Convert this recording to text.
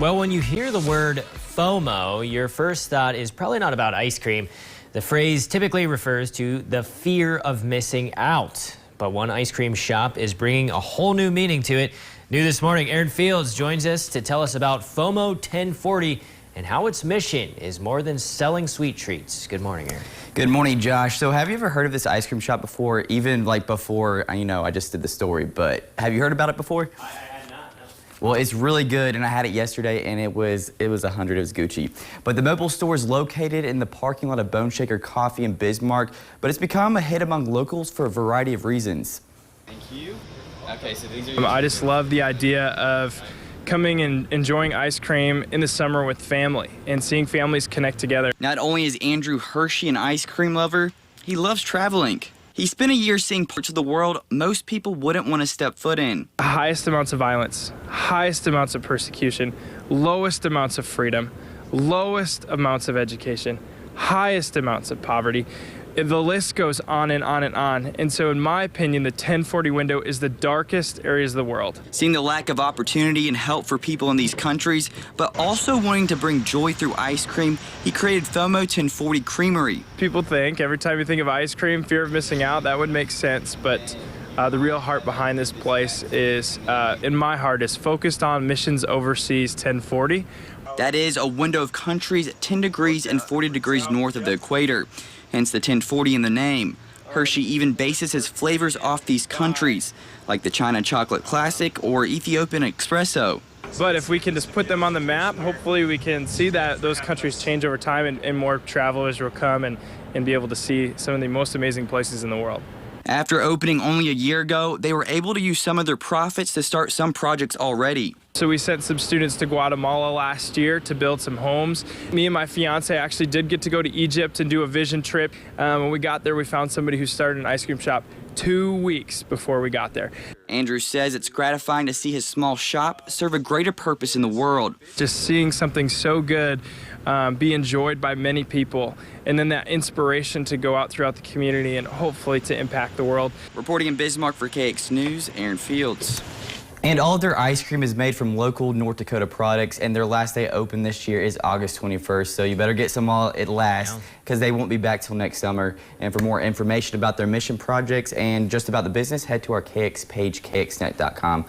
Well, when you hear the word FOMO, your first thought is probably not about ice cream. The phrase typically refers to the fear of missing out. But one ice cream shop is bringing a whole new meaning to it. New this morning, Aaron Fields joins us to tell us about FOMO 1040 and how its mission is more than selling sweet treats. Good morning, Aaron. Good morning, Josh. So have you ever heard of this ice cream shop before? Even like before, I just did the story, but have you heard about it before? I had not, no. Well, it's really good, and I had it yesterday, and it was 100. It was Gucci. But the mobile store is located in the parking lot of Bone Shaker Coffee in Bismarck, but it's become a hit among locals for a variety of reasons. Thank you. Okay, so these are I just love the idea of coming and enjoying ice cream in the summer with family and seeing families connect together. Not only is Andrew Hershey an ice cream lover, he loves traveling. He spent a year seeing parts of the world most people wouldn't want to step foot in. Highest amounts of violence, highest amounts of persecution, lowest amounts of freedom, lowest amounts of education, highest amounts of poverty. The list goes on and on and on. And so in my opinion, the 1040 window is the darkest areas of the world. Seeing the lack of opportunity and help for people in these countries, but also wanting to bring joy through ice cream, he created FOMO 1040 Creamery. People think, every time you think of ice cream, fear of missing out, that would make sense. But the real heart behind this place is, in my heart, is focused on Missions Overseas 1040. That is a window of countries at 10 degrees and 40 degrees north of the equator. Hence the 1040 in the name. Hershey even bases his flavors off these countries, like the China Chocolate Classic or Ethiopian Espresso. But if we can just put them on the map, hopefully we can see that those countries change over time and more travelers will come and be able to see some of the most amazing places in the world. After opening only a year ago, they were able to use some of their profits to start some projects already. So we sent some students to Guatemala last year to build some homes. Me and my fiance actually did get to go to Egypt and do a vision trip. When we got there, we found somebody who started an ice cream shop 2 weeks before we got there. Andrew says it's gratifying to see his small shop serve a greater purpose in the world. Just seeing something so good be enjoyed by many people, and then that inspiration to go out throughout the community and hopefully to impact the world. Reporting in Bismarck for KX News, Aaron Fields. And all of their ice cream is made from local North Dakota products, and their last day open this year is August 21st, so you better get some while it lasts because they won't be back till next summer. And for more information about their mission projects and just about the business, head to our KX page, kxnet.com.